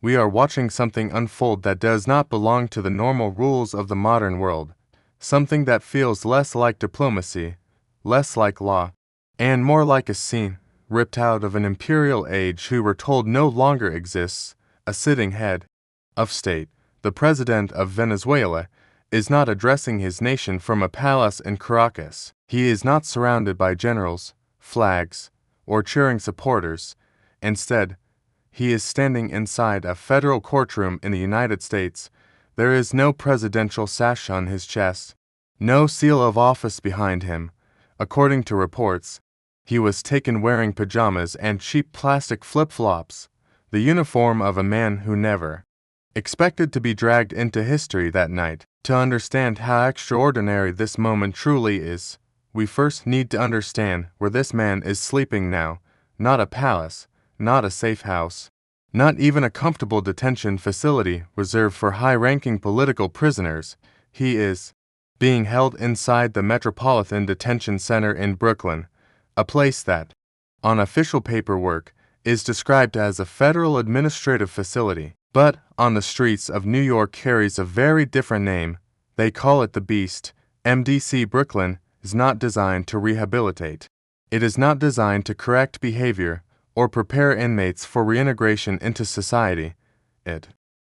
We are watching something unfold that does not belong to the normal rules of the modern world, something that feels less like diplomacy, less like law, and more like a scene ripped out of an imperial age who we're told no longer exists. A sitting head of state, the president of Venezuela, is not addressing his nation from a palace in Caracas. He is not surrounded by generals, flags, or cheering supporters. Instead, he is standing inside a federal courtroom in the United States. There is no presidential sash on his chest, no seal of office behind him. According to reports, he was taken wearing pajamas and cheap plastic flip-flops, the uniform of a man who never expected to be dragged into history that night. To understand how extraordinary this moment truly is, we first need to understand where this man is sleeping now. Not a palace, not a safe house, not even a comfortable detention facility reserved for high-ranking political prisoners. He is being held inside the Metropolitan Detention Center in Brooklyn, a place that, on official paperwork, is described as a federal administrative facility, but on the streets of New York carries a very different name. They call it the Beast. MDC Brooklyn is not designed to rehabilitate. It is not designed to correct behavior or prepare inmates for reintegration into society. It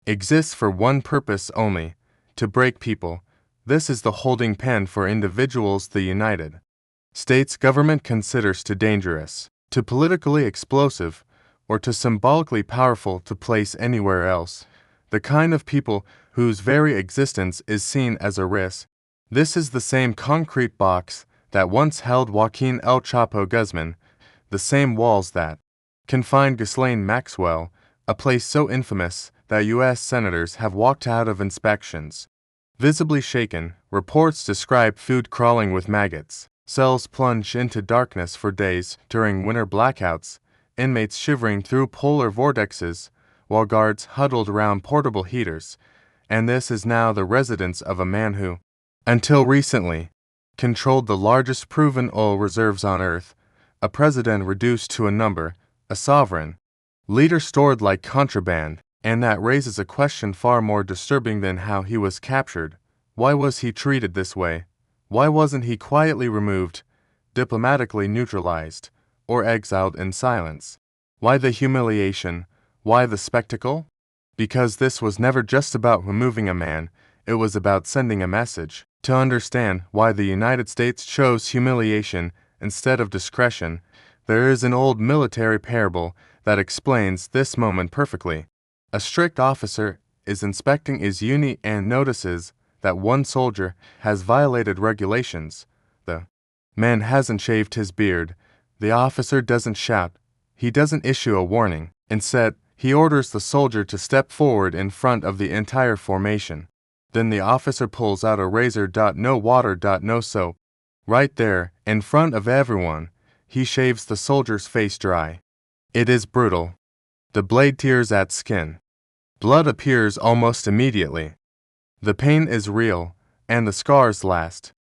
exists for one purpose only: to break people. This is the holding pen for individuals the United States government considers too dangerous, too politically explosive, or too symbolically powerful to place anywhere else. The kind of people whose very existence is seen as a risk. This is the same concrete box that once held Joaquin El Chapo Guzman, the same walls that confined Ghislaine Maxwell, a place so infamous that U.S. senators have walked out of inspections. Visibly shaken, reports describe food crawling with maggots, cells plunge into darkness for days during winter blackouts, inmates shivering through polar vortexes, while guards huddled around portable heaters. And this is now the residence of a man who, until recently, controlled the largest proven oil reserves on Earth, a president reduced to a number, a sovereign leader stored like contraband. And that raises a question far more disturbing than how he was captured. Why was he treated this way? Why wasn't he quietly removed, diplomatically neutralized, or exiled in silence? Why the humiliation? Why the spectacle? Because this was never just about removing a man, it was about sending a message. To understand why the United States chose humiliation instead of discretion, there is an old military parable that explains this moment perfectly. A strict officer is inspecting his unit and notices that one soldier has violated regulations. The man hasn't shaved his beard. The officer doesn't shout. He doesn't issue a warning. Instead, he orders the soldier to step forward in front of the entire formation. Then the officer pulls out a razor. No water. No soap. Right there, in front of everyone, he shaves the soldier's face dry. It is brutal. The blade tears at skin. Blood appears almost immediately. The pain is real, and the scars last.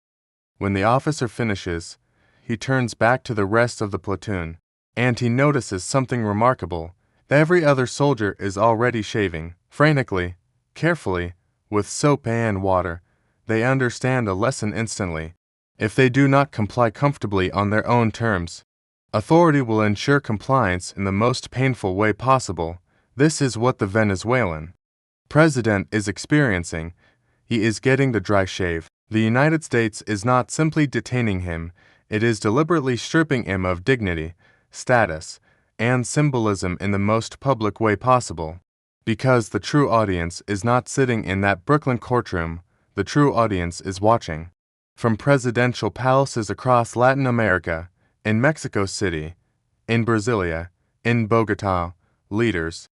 When the officer finishes, he turns back to the rest of the platoon, and he notices something remarkable. Every other soldier is already shaving, frantically, carefully, with soap and water. They understand a lesson instantly. If they do not comply comfortably on their own terms, authority will ensure compliance in the most painful way possible. This is what the Venezuelan president is experiencing. He is getting the dry shave. The United States is not simply detaining him, it is deliberately stripping him of dignity, status, and symbolism in the most public way possible. Because the true audience is not sitting in that Brooklyn courtroom, the true audience is watching. From presidential palaces across Latin America, in Mexico City, in Brasilia, in Bogota, leaders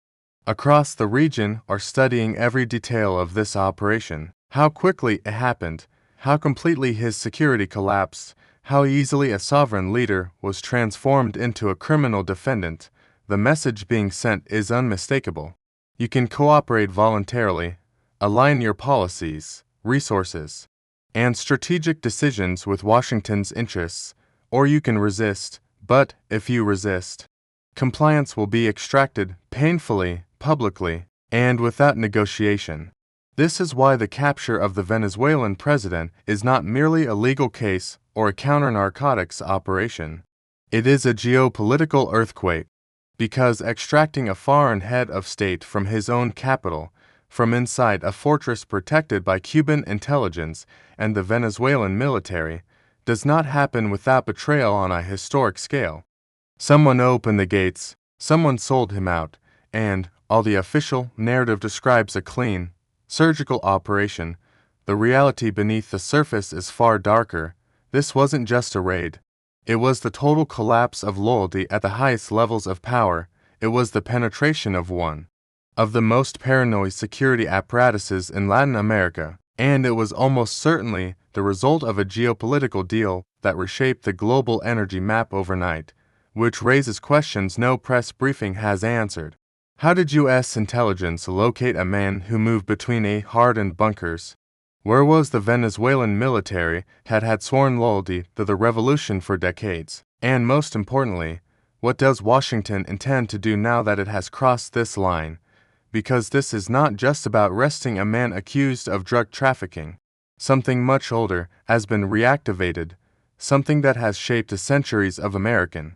across the region are studying every detail of this operation. How quickly it happened, how completely his security collapsed, how easily a sovereign leader was transformed into a criminal defendant. The message being sent is unmistakable. You can cooperate voluntarily, align your policies, resources, and strategic decisions with Washington's interests, or you can resist. But if you resist, compliance will be extracted painfully, publicly. and without negotiation. This is why the capture of the Venezuelan president is not merely a legal case or a counter-narcotics operation. It is a geopolitical earthquake, because extracting a foreign head of state from his own capital, from inside a fortress protected by Cuban intelligence and the Venezuelan military, does not happen without betrayal on a historic scale. Someone opened the gates, someone sold him out, and, while the official narrative describes a clean, surgical operation, the reality beneath the surface is far darker. This wasn't just a raid. It was the total collapse of loyalty at the highest levels of power. It was the penetration of one of the most paranoid security apparatuses in Latin America, and it was almost certainly the result of a geopolitical deal that reshaped the global energy map overnight, which raises questions no press briefing has answered. How did U.S. intelligence locate a man who moved between hardened bunkers? Where was the Venezuelan military that had sworn loyalty to the revolution for decades? And most importantly, what does Washington intend to do now that it has crossed this line? Because this is not just about arresting a man accused of drug trafficking. Something much older has been reactivated, something that has shaped the centuries of American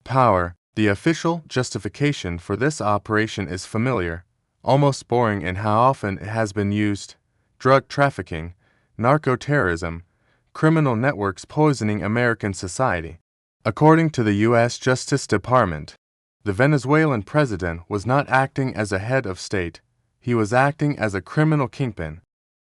power. The official justification for this operation is familiar, almost boring in how often it has been used: drug trafficking, narco-terrorism, criminal networks poisoning American society. According to the U.S. Justice Department, the Venezuelan president was not acting as a head of state, he was acting as a criminal kingpin,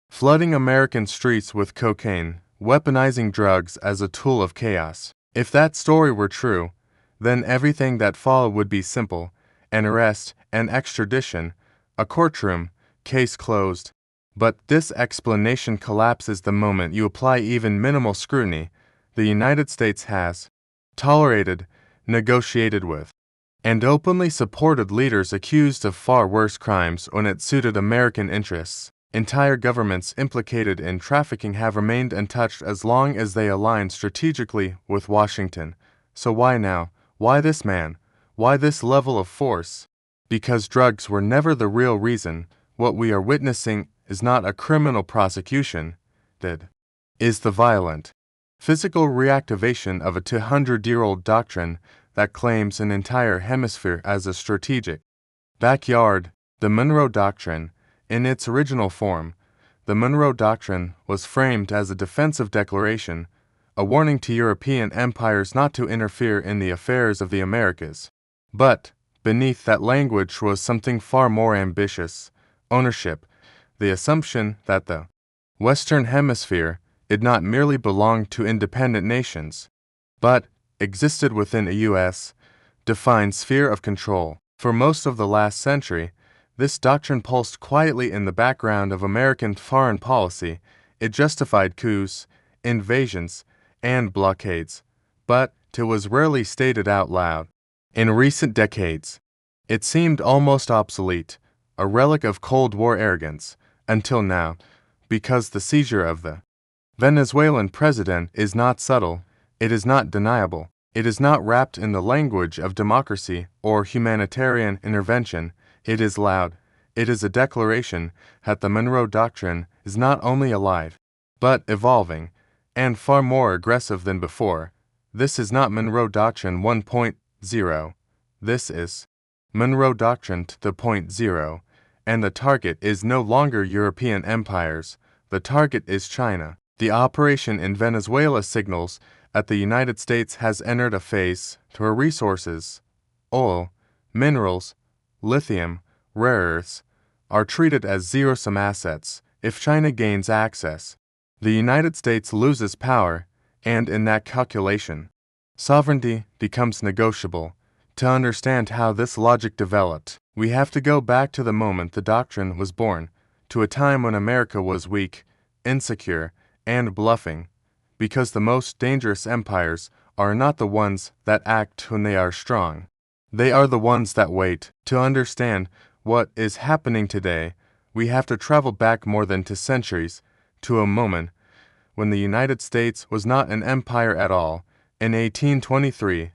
flooding American streets with cocaine, weaponizing drugs as a tool of chaos. If that story were true, then everything that followed would be simple: an arrest, an extradition, a courtroom, case closed. But this explanation collapses the moment you apply even minimal scrutiny. The United States has tolerated, negotiated with, and openly supported leaders accused of far worse crimes when it suited American interests. Entire governments implicated in trafficking have remained untouched as long as they aligned strategically with Washington. So why now? Why this man? Why this level of force? Because drugs were never the real reason. What we are witnessing is not a criminal prosecution. That is the violent, physical reactivation of a 200-year-old doctrine that claims an entire hemisphere as a strategic backyard. The Monroe Doctrine. In its original form, the Monroe Doctrine was framed as a defensive declaration, a warning to European empires not to interfere in the affairs of the Americas. But beneath that language was something far more ambitious: ownership, the assumption that the Western Hemisphere did not merely belong to independent nations, but existed within a U.S. defined sphere of control. For most of the last century, this doctrine pulsed quietly in the background of American foreign policy. It justified coups, invasions, and blockades, but it was rarely stated out loud. In recent decades, it seemed almost obsolete, a relic of Cold War arrogance, until now, because the seizure of the Venezuelan president is not subtle, it is not deniable, it is not wrapped in the language of democracy or humanitarian intervention. It is loud. It is a declaration that the Monroe Doctrine is not only alive, but evolving, and far more aggressive than before. This is not Monroe Doctrine 1.0. This is Monroe Doctrine 2.0, and the target is no longer European empires. The target is China. The operation in Venezuela signals that the United States has entered a phase where resources, oil, minerals, lithium, rare earths, are treated as zero-sum assets. If China gains access, the United States loses power, and in that calculation, sovereignty becomes negotiable. To understand how this logic developed, we have to go back to the moment the doctrine was born, to a time when America was weak, insecure, and bluffing, because the most dangerous empires are not the ones that act when they are strong. They are the ones that wait. To understand what is happening today, we have to travel back more than 2 centuries, to a moment when the United States was not an empire at all. In 1823,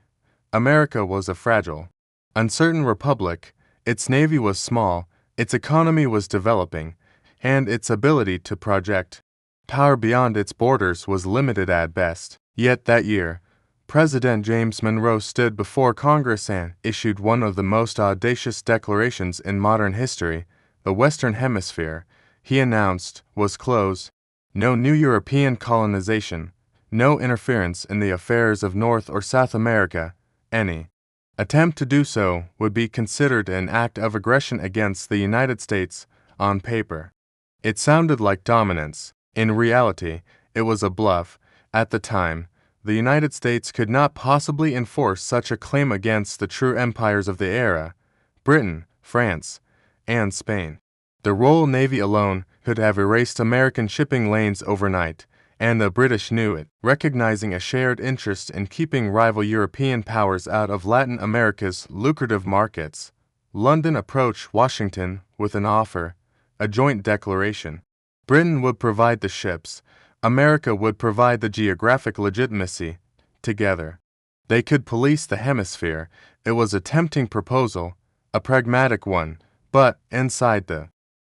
America was a fragile, uncertain republic. Its navy was small, Its economy was developing, and its ability to project power beyond its borders was limited at best. Yet that year, President James Monroe stood before Congress and issued one of the most audacious declarations in modern history. The Western Hemisphere, he announced, was closed. No new European colonization, no interference in the affairs of North or South America. Any attempt to do so would be considered an act of aggression against the United States. On paper, it sounded like dominance. In reality, it was a bluff. At the time, the United States could not possibly enforce such a claim against the true empires of the era, Britain, France, and Spain. The Royal Navy alone could have erased American shipping lanes overnight, and the British knew it, recognizing a shared interest in keeping rival European powers out of Latin America's lucrative markets. London approached Washington with an offer, a joint declaration. Britain would provide the ships, America would provide the geographic legitimacy. Together, they could police the hemisphere. It was a tempting proposal, a pragmatic one, but inside the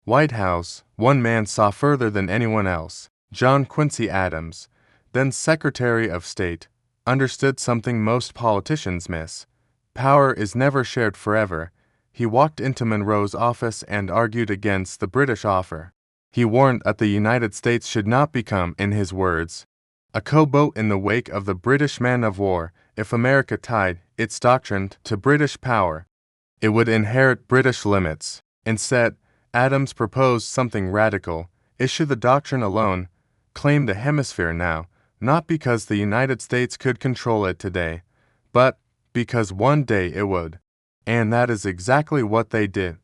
White House, one man saw further than anyone else. John Quincy Adams, then Secretary of State, understood something most politicians miss. Power is never shared forever. He walked into Monroe's office and argued against the British offer. He warned that the United States should not become, in his words, a co-boat in the wake of the British man of war. If America tied its doctrine to British power, it would inherit British limits. Instead, Adams proposed something radical: issue the doctrine alone, claim the hemisphere now, not because the United States could control it today, but because one day it would. And that is exactly what they did.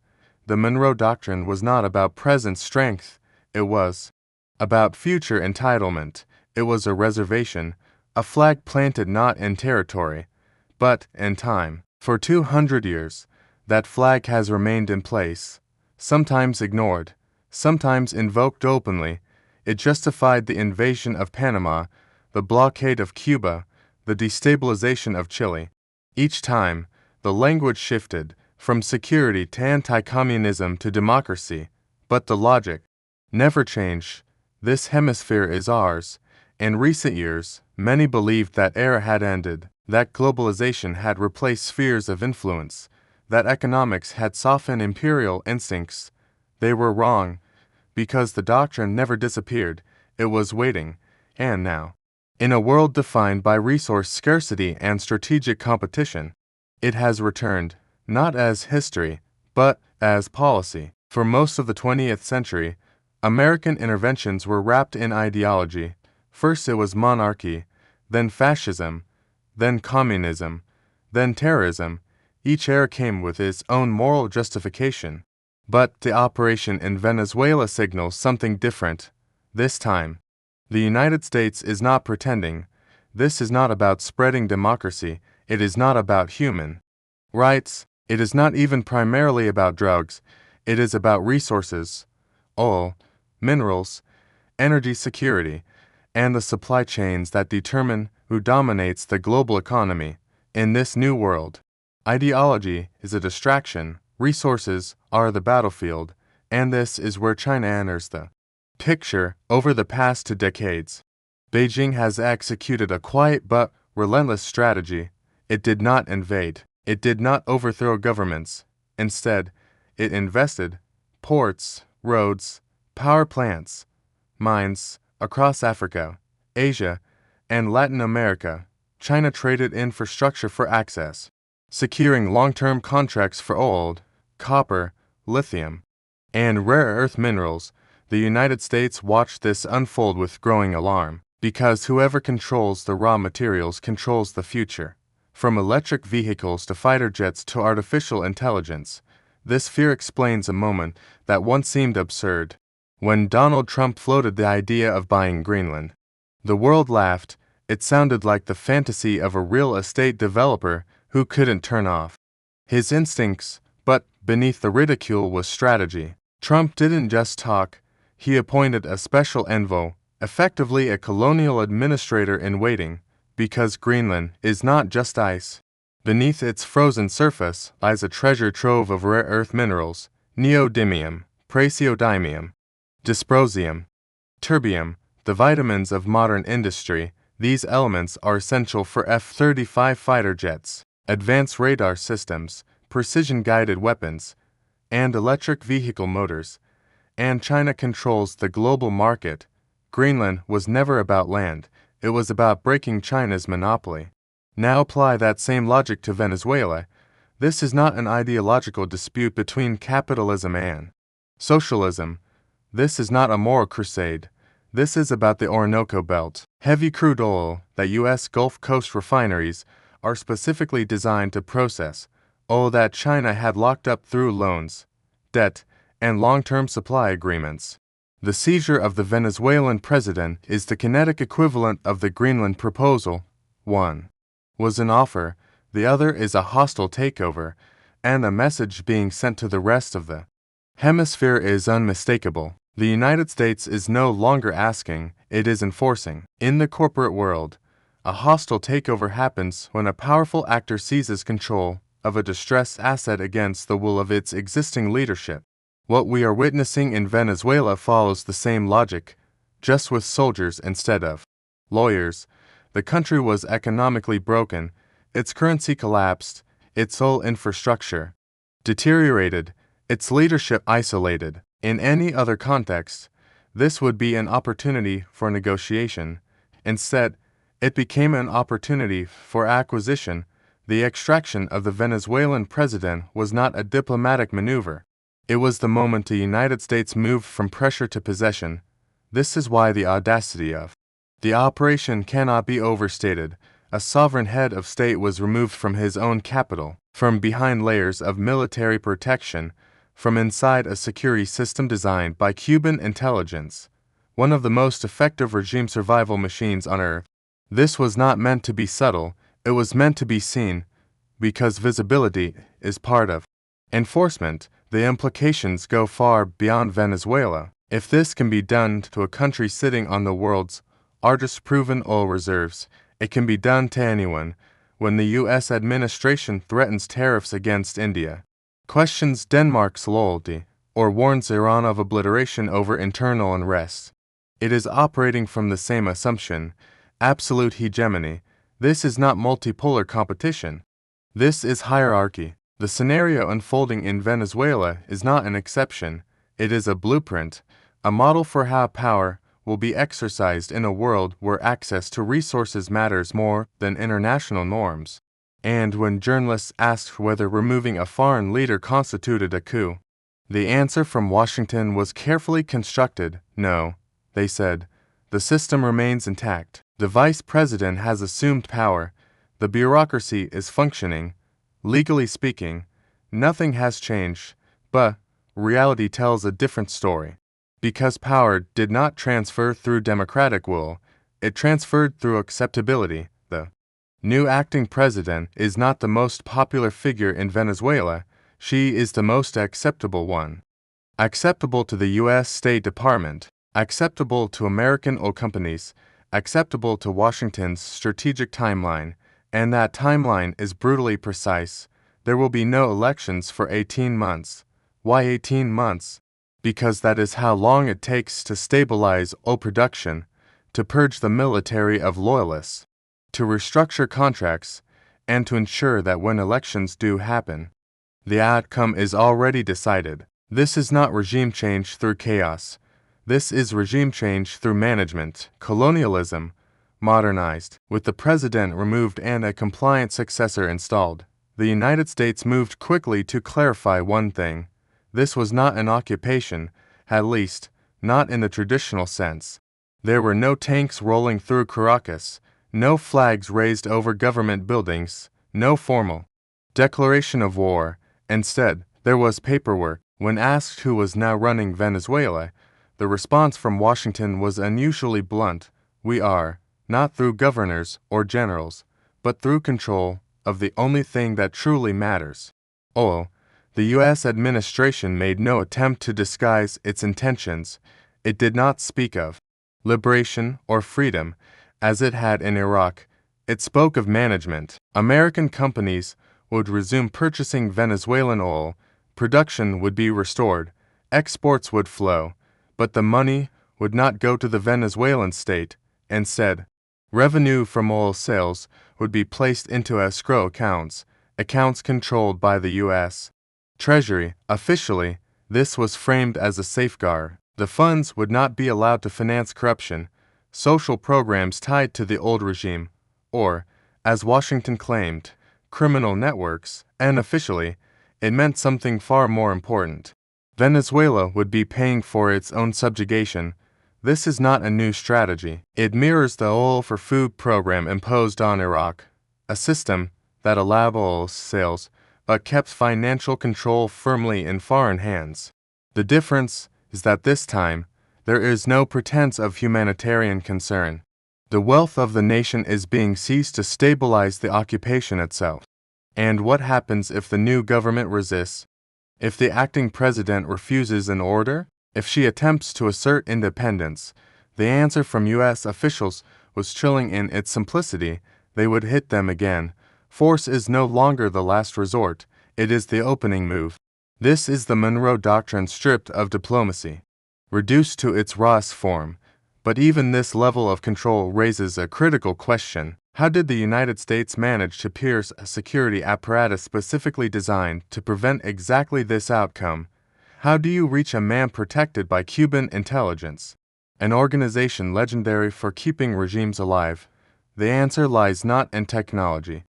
The Monroe Doctrine was not about present strength, it was about future entitlement. It was a reservation, a flag planted not in territory, but in time. For 200 years, that flag has remained in place, sometimes ignored, sometimes invoked openly. It justified the invasion of Panama, the blockade of Cuba, the destabilization of Chile. Each time, the language shifted from security to anti-communism to democracy, but the logic never changed. This hemisphere is ours. In recent years, many believed that era had ended, that globalization had replaced spheres of influence, that economics had softened imperial instincts. They were wrong, because the doctrine never disappeared. It was waiting, and now, in a world defined by resource scarcity and strategic competition, it has returned, not as history, but as policy. For most of the 20th century, American interventions were wrapped in ideology. First it was monarchy, then fascism, then communism, then terrorism. Each era came with its own moral justification. But the operation in Venezuela signals something different. This time, the United States is not pretending. This is not about spreading democracy. It is not about human rights. It is not even primarily about drugs. It is about resources, oil, minerals, energy security, and the supply chains that determine who dominates the global economy. In this new world, ideology is a distraction, resources are the battlefield, and this is where China enters the picture. Over the past 2 decades, Beijing has executed a quiet but relentless strategy. It did not invade. It did not overthrow governments. Instead, it invested ports, roads, power plants, mines across Africa, Asia, and Latin America. China traded infrastructure for access, securing long-term contracts for oil, copper, lithium, and rare earth minerals. The United States watched this unfold with growing alarm, because whoever controls the raw materials controls the future. From electric vehicles to fighter jets to artificial intelligence, this fear explains a moment that once seemed absurd. When Donald Trump floated the idea of buying Greenland, the world laughed. It sounded like the fantasy of a real estate developer who couldn't turn off his instincts, but beneath the ridicule was strategy. Trump didn't just talk, he appointed a special envoy, effectively a colonial administrator in waiting, because Greenland is not just ice. Beneath its frozen surface lies a treasure trove of rare earth minerals, neodymium, praseodymium, dysprosium, terbium, the vitamins of modern industry. These elements are essential for F-35 fighter jets, advanced radar systems, precision-guided weapons, and electric vehicle motors, and China controls the global market. Greenland was never about land, it was about breaking China's monopoly. Now apply that same logic to Venezuela. This is not an ideological dispute between capitalism and socialism. This is not a moral crusade. This is about the Orinoco Belt. Heavy crude oil that U.S. Gulf Coast refineries are specifically designed to process, oil that China had locked up through loans, debt, and long-term supply agreements. The seizure of the Venezuelan president is the kinetic equivalent of the Greenland proposal. One was an offer, the other is a hostile takeover, and a message being sent to the rest of the hemisphere is unmistakable. The United States is no longer asking, it is enforcing. In the corporate world, a hostile takeover happens when a powerful actor seizes control of a distressed asset against the will of its existing leadership. What we are witnessing in Venezuela follows the same logic, just with soldiers instead of lawyers. The country was economically broken, its currency collapsed, its whole infrastructure deteriorated, its leadership isolated. In any other context, this would be an opportunity for negotiation. Instead, it became an opportunity for acquisition. The extraction of the Venezuelan president was not a diplomatic maneuver. It was the moment the United States moved from pressure to possession. This is why the audacity of the operation cannot be overstated. A sovereign head of state was removed from his own capital, from behind layers of military protection, from inside a security system designed by Cuban intelligence, one of the most effective regime survival machines on earth. This was not meant to be subtle, it was meant to be seen, because visibility is part of enforcement. The implications go far beyond Venezuela. If this can be done to a country sitting on the world's largest proven oil reserves, it can be done to anyone. When the U.S. administration threatens tariffs against India, questions Denmark's loyalty, or warns Iran of obliteration over internal unrest, it is operating from the same assumption, absolute hegemony. This is not multipolar competition. This is hierarchy. The scenario unfolding in Venezuela is not an exception, it is a blueprint, a model for how power will be exercised in a world where access to resources matters more than international norms. And when journalists asked whether removing a foreign leader constituted a coup, the answer from Washington was carefully constructed. No, they said, the system remains intact. The vice president has assumed power. The bureaucracy is functioning. Legally speaking, nothing has changed, but reality tells a different story. Because power did not transfer through democratic will, it transferred through acceptability. The new acting president is not the most popular figure in Venezuela, she is the most acceptable one. Acceptable to the U.S. State Department, acceptable to American oil companies, acceptable to Washington's strategic timeline, and that timeline is brutally precise. There will be no elections for 18 months. Why 18 months? Because that is how long it takes to stabilize oil production, to purge the military of loyalists, to restructure contracts, and to ensure that when elections do happen, the outcome is already decided. This is not regime change through chaos. This is regime change through management. Colonialism modernized. With the president removed and a compliant successor installed, the United States moved quickly to clarify one thing. This was not an occupation, at least, not in the traditional sense. There were no tanks rolling through Caracas, no flags raised over government buildings, no formal declaration of war. Instead, there was paperwork. When asked who was now running Venezuela, the response from Washington was unusually blunt. We are, not through governors or generals, but through control of the only thing that truly matters, oil. The U.S. administration made no attempt to disguise its intentions. It did not speak of liberation or freedom, as it had in Iraq. It spoke of management. American companies would resume purchasing Venezuelan oil, production would be restored, exports would flow, but the money would not go to the Venezuelan state. Instead, revenue from oil sales would be placed into escrow accounts controlled by the U.S. Treasury. Officially, this was framed as a safeguard. The funds would not be allowed to finance corruption, social programs tied to the old regime, or, as Washington claimed, criminal networks. And officially, it meant something far more important. Venezuela would be paying for its own subjugation. This is not a new strategy. It mirrors the oil for food program imposed on Iraq, a system that allowed oil sales but kept financial control firmly in foreign hands. The difference is that this time, there is no pretense of humanitarian concern. The wealth of the nation is being seized to stabilize the occupation itself. And what happens if the new government resists? If the acting president refuses an order? If she attempts to assert independence? The answer from U.S. officials was chilling in its simplicity. They would hit them again. Force is no longer the last resort, it is the opening move. This is the Monroe Doctrine stripped of diplomacy, reduced to its rawest form. But even this level of control raises a critical question. How did the United States manage to pierce a security apparatus specifically designed to prevent exactly this outcome? How do you reach a man protected by Cuban intelligence, an organization legendary for keeping regimes alive? The answer lies not in technology,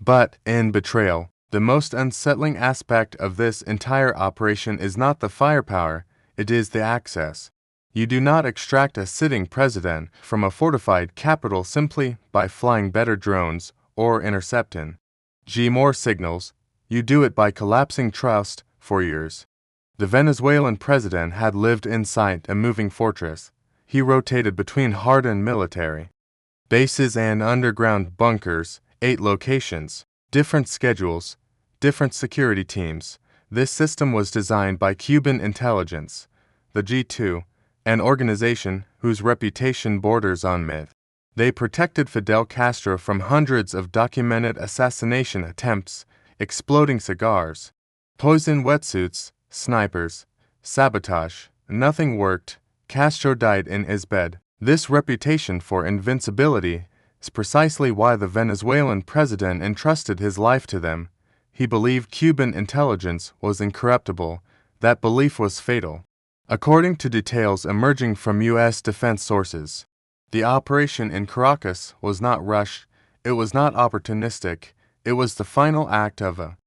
but in betrayal. The most unsettling aspect of this entire operation is not the firepower, it is the access. You do not extract a sitting president from a fortified capital simply by flying better drones or intercepting more signals. You do it by collapsing trust for years. The Venezuelan president had lived inside a moving fortress. He rotated between hardened military bases and underground bunkers, 8 locations, different schedules, different security teams. This system was designed by Cuban intelligence, the G2, an organization whose reputation borders on myth. They protected Fidel Castro from hundreds of documented assassination attempts, exploding cigars, poison wetsuits, snipers, sabotage. Nothing worked. Castro died in his bed. This reputation for invincibility is precisely why the Venezuelan president entrusted his life to them. He believed Cuban intelligence was incorruptible. That belief was fatal. According to details emerging from U.S. defense sources, the operation in Caracas was not rushed, it was not opportunistic, it was the final act of a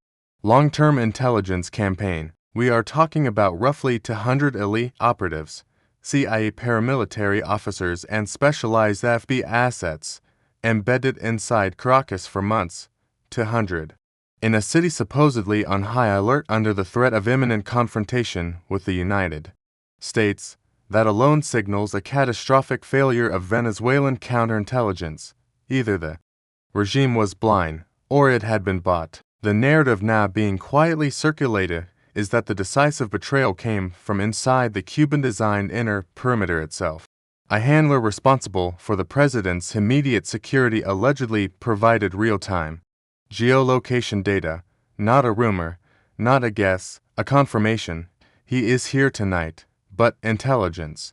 long-term intelligence campaign. We are talking about roughly 200 elite operatives, CIA paramilitary officers and specialized FBI assets, embedded inside Caracas for months. 200. In a city supposedly on high alert under the threat of imminent confrontation with the United States, that alone signals a catastrophic failure of Venezuelan counterintelligence. Either the regime was blind, or it had been bought. The narrative now being quietly circulated is that the decisive betrayal came from inside the Cuban-designed inner perimeter itself. A handler responsible for the president's immediate security allegedly provided real-time geolocation data, not a rumor, not a guess, a confirmation. He is here tonight. But intelligence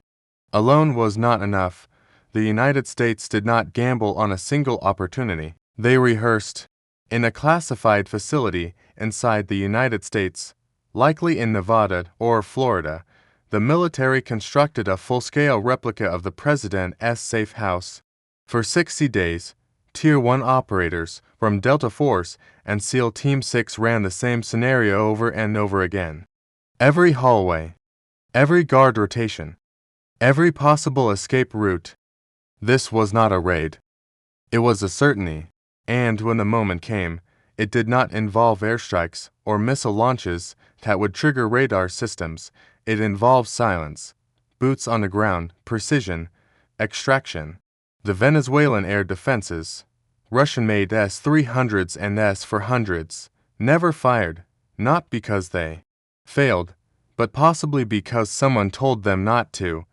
alone was not enough. The United States did not gamble on a single opportunity. They rehearsed in a classified facility inside the United States, likely in Nevada or Florida. The military constructed a full-scale replica of the president's safe house. For 60 days, Tier 1 operators from Delta Force and SEAL Team 6 ran the same scenario over and over again. Every hallway, every guard rotation, every possible escape route. This was not a raid. It was a certainty, and when the moment came, it did not involve airstrikes or missile launches that would trigger radar systems. It involved silence, boots on the ground, precision, extraction. The Venezuelan air defenses, Russian-made S-300s and S-400s, never fired, not because they failed, but possibly because someone told them not to,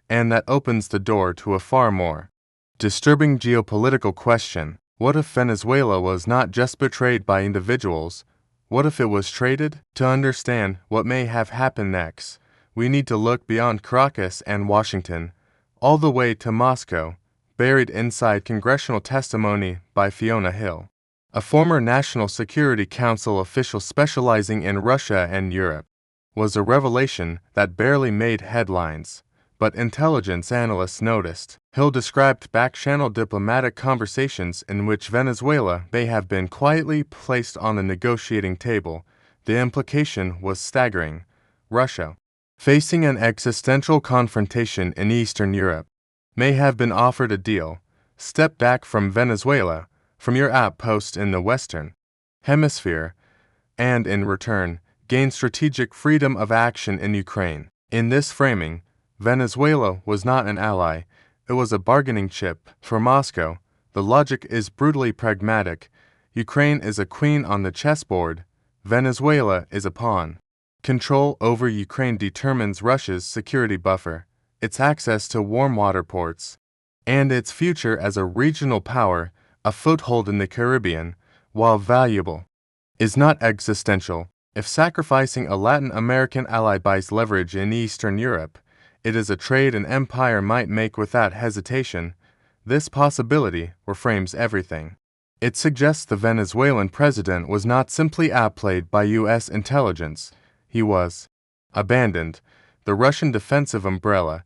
and that opens the door to a far more disturbing geopolitical question. What if Venezuela was not just betrayed by individuals, What if it was traded? To understand what may have happened next, we need to look beyond Caracas and Washington, all the way to Moscow, buried inside congressional testimony by Fiona Hill, a former National Security Council official specializing in Russia and Europe. Was a revelation that barely made headlines, but intelligence analysts noticed. Hill described back-channel diplomatic conversations in which Venezuela may have been quietly placed on the negotiating table. The implication was staggering. Russia, facing an existential confrontation in Eastern Europe, may have been offered a deal. Step back from Venezuela, from your outpost in the Western Hemisphere, and in return, gain strategic freedom of action in Ukraine. In this framing, Venezuela was not an ally, it was a bargaining chip. For Moscow, the logic is brutally pragmatic. Ukraine is a queen on the chessboard, Venezuela is a pawn. Control over Ukraine determines Russia's security buffer, its access to warm water ports, and its future as a regional power. A foothold in the Caribbean, while valuable, is not existential. If sacrificing a Latin American ally buys leverage in Eastern Europe, it is a trade an empire might make without hesitation. This possibility reframes everything. It suggests the Venezuelan president was not simply outplayed by U.S. intelligence, he was abandoned. The Russian defensive umbrella,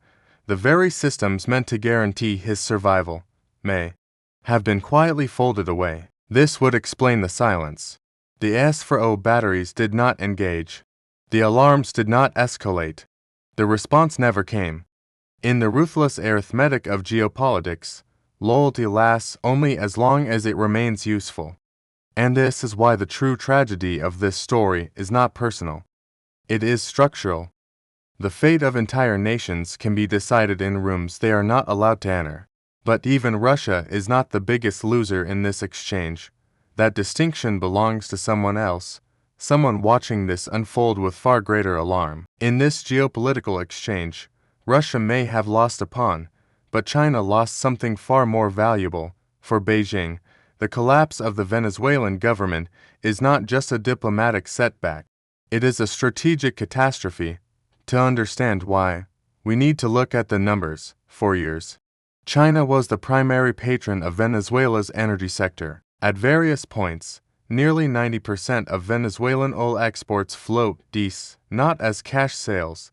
the very systems meant to guarantee his survival, may have been quietly folded away. This would explain the silence. The S-4O batteries did not engage. The alarms did not escalate. The response never came. In the ruthless arithmetic of geopolitics, loyalty lasts only as long as it remains useful. And this is why the true tragedy of this story is not personal. It is structural. The fate of entire nations can be decided in rooms they are not allowed to enter. But even Russia is not the biggest loser in this exchange. That distinction belongs to someone else, someone watching this unfold with far greater alarm. In this geopolitical exchange, Russia may have lost a pawn, but China lost something far more valuable. For Beijing, the collapse of the Venezuelan government is not just a diplomatic setback, it is a strategic catastrophe. To understand why, we need to look at the numbers. 4 years. China was the primary patron of Venezuela's energy sector. At various points, nearly 90% of Venezuelan oil exports flowed east, not as cash sales,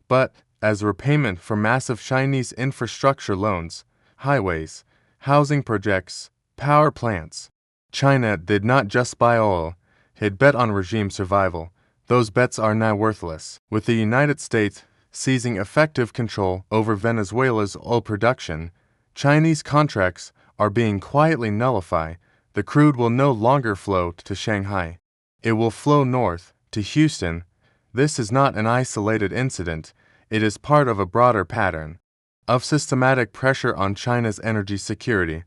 but as repayment for massive Chinese infrastructure loans, highways, housing projects, power plants. China did not just buy oil, it bet on regime survival. Those bets are now worthless. With the United States seizing effective control over Venezuela's oil production, Chinese contracts are being quietly nullified. The crude will no longer flow to Shanghai. It will flow north to Houston. This is not an isolated incident. It is part of a broader pattern of systematic pressure on China's energy security.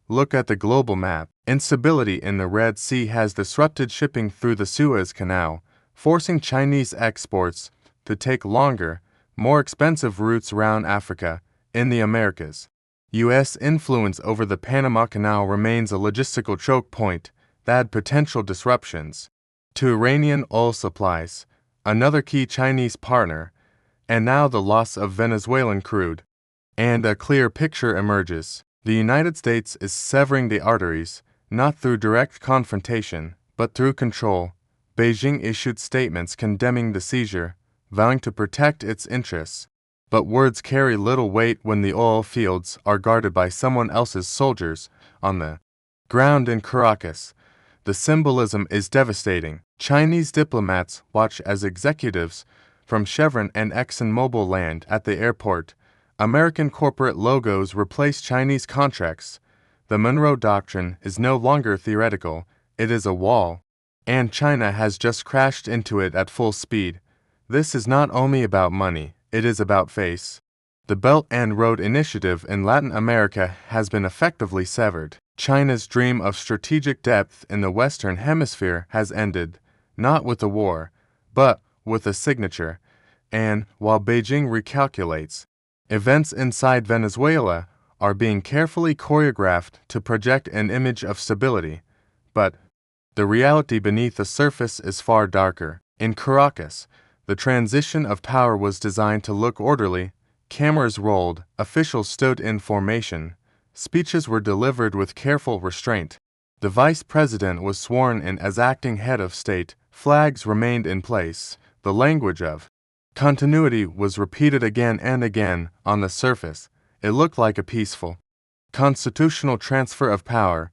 Look at the global map. Instability in the Red Sea has disrupted shipping through the Suez Canal, forcing Chinese exports to take longer, more expensive routes around Africa, in the Americas. U.S. influence over the Panama Canal remains a logistical choke point that had potential disruptions to Iranian oil supplies, another key Chinese partner, and now the loss of Venezuelan crude. And a clear picture emerges. The United States is severing the arteries, not through direct confrontation, but through control. Beijing issued statements condemning the seizure, vowing to protect its interests. But words carry little weight when the oil fields are guarded by someone else's soldiers on the ground in Caracas. The symbolism is devastating. Chinese diplomats watch as executives from Chevron and ExxonMobil land at the airport. American corporate logos replace Chinese contracts. The Monroe Doctrine is no longer theoretical, it is a wall, and China has just crashed into it at full speed. This is not only about money, it is about face. The Belt and Road Initiative in Latin America has been effectively severed. China's dream of strategic depth in the Western Hemisphere has ended, not with a war, but with a signature. And, while Beijing recalculates, events inside Venezuela are being carefully choreographed to project an image of stability. But The reality beneath the surface is far darker. In Caracas, the transition of power was designed to look orderly. Cameras rolled, officials stood in formation, speeches were delivered with careful restraint. The vice president was sworn in as acting head of state, flags remained in place, the language of continuity was repeated again and again. On the surface, it looked like a peaceful, constitutional transfer of power,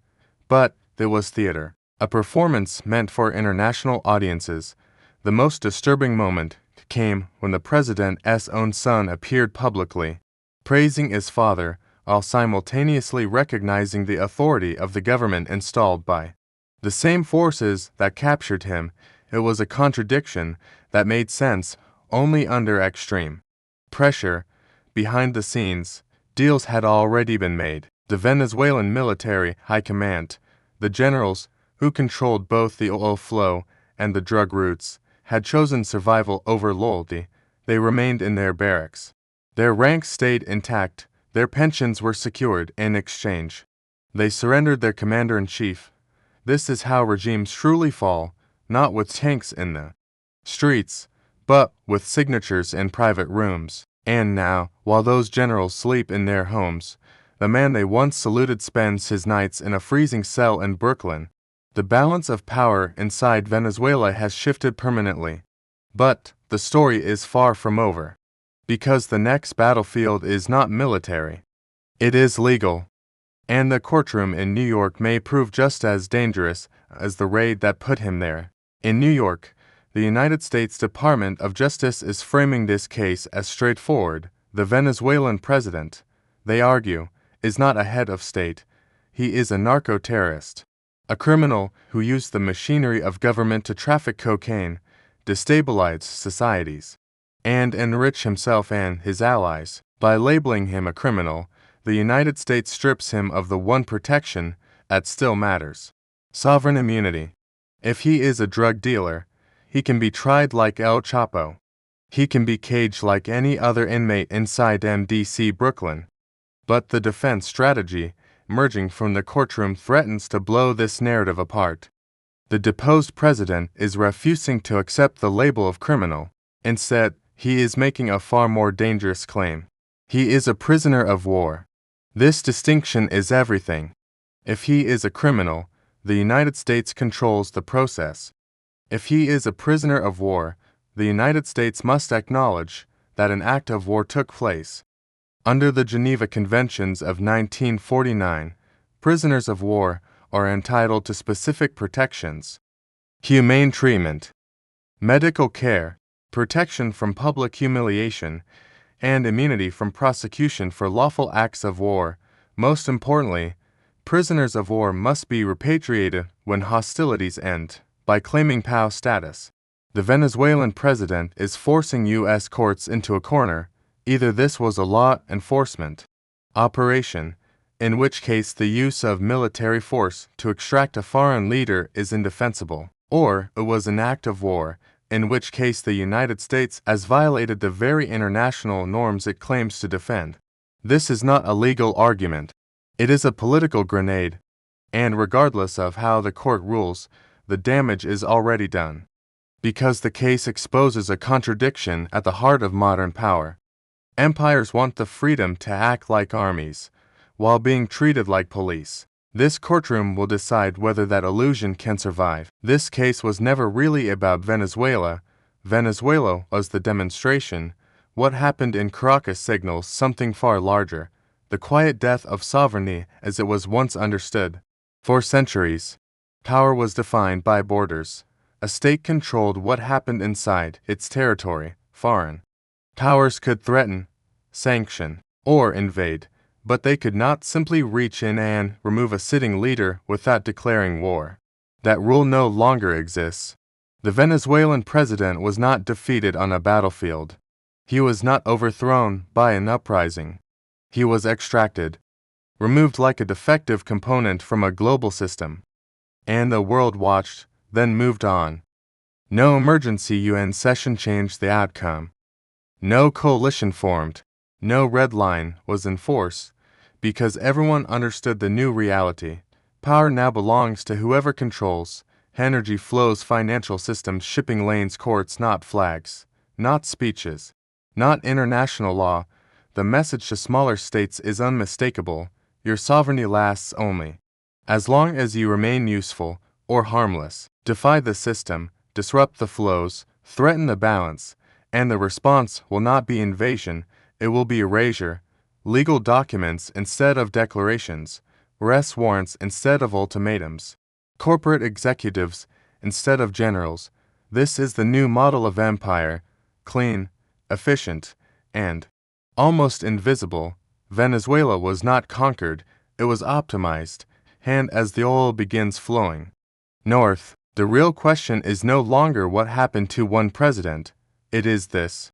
but it was theater, a performance meant for international audiences. The most disturbing moment came when the president's own son appeared publicly, praising his father, while simultaneously recognizing the authority of the government installed by the same forces that captured him. It was a contradiction that made sense only under extreme pressure. Behind the scenes, deals had already been made. The Venezuelan military high command, the generals who controlled both the oil flow and the drug routes, had chosen survival over loyalty. They remained in their barracks. Their ranks stayed intact. Their pensions were secured. In exchange, they surrendered their commander-in-chief. This is how regimes truly fall, not with tanks in the streets, but with signatures in private rooms. And now, while those generals sleep in their homes, the man they once saluted spends his nights in a freezing cell in Brooklyn. The balance of power inside Venezuela has shifted permanently. But the story is far from over. Because the next battlefield is not military. It is legal. And the courtroom in New York may prove just as dangerous as the raid that put him there. In New York, the United States Department of Justice is framing this case as straightforward. The Venezuelan president, they argue, is not a head of state. He is a narco-terrorist, a criminal who used the machinery of government to traffic cocaine, destabilize societies, and enrich himself and his allies. By labeling him a criminal, the United States strips him of the one protection that still matters: sovereign immunity. If he is a drug dealer, he can be tried like El Chapo. He can be caged like any other inmate inside MDC Brooklyn. But the defense strategy emerging from the courtroom threatens to blow this narrative apart. The deposed president is refusing to accept the label of criminal. Instead, he is making a far more dangerous claim. He is a prisoner of war. This distinction is everything. If he is a criminal, the United States controls the process. If he is a prisoner of war, the United States must acknowledge that an act of war took place. Under the Geneva Conventions of 1949, prisoners of war are entitled to specific protections: humane treatment, medical care, protection from public humiliation, and immunity from prosecution for lawful acts of war. Most importantly, prisoners of war must be repatriated when hostilities end. By claiming POW status, the Venezuelan president is forcing U.S. courts into a corner. Either this was a law enforcement operation, in which case the use of military force to extract a foreign leader is indefensible, or it was an act of war, in which case the United States has violated the very international norms it claims to defend. This is not a legal argument. It is a political grenade, and regardless of how the court rules, the damage is already done. Because the case exposes a contradiction at the heart of modern power. Empires want the freedom to act like armies, while being treated like police. This courtroom will decide whether that illusion can survive. This case was never really about Venezuela. Venezuela was the demonstration. What happened in Caracas signals something far larger: the quiet death of sovereignty as it was once understood. For centuries, power was defined by borders. A state controlled what happened inside its territory. Foreign powers could threaten, sanction, or invade, but they could not simply reach in and remove a sitting leader without declaring war. That rule no longer exists. The Venezuelan president was not defeated on a battlefield. He was not overthrown by an uprising. He was extracted, removed like a defective component from a global system. And the world watched, then moved on. No emergency UN session changed the outcome. No coalition formed. No red line was enforced, because everyone understood the new reality. Power now belongs to whoever controls, Energy flows, financial systems, shipping lanes, courts, not flags, not speeches, not international law. The message to smaller states is unmistakable: your sovereignty lasts only as long as you remain useful or harmless. Defy the system, disrupt the flows, threaten the balance, and the response will not be invasion, it will be erasure. Legal documents instead of declarations, arrest warrants instead of ultimatums, corporate executives instead of generals. This is the new model of empire: clean, efficient, and almost invisible. Venezuela was not conquered, it was optimized, and as the oil begins flowing north, the real question is no longer what happened to one president, it is this: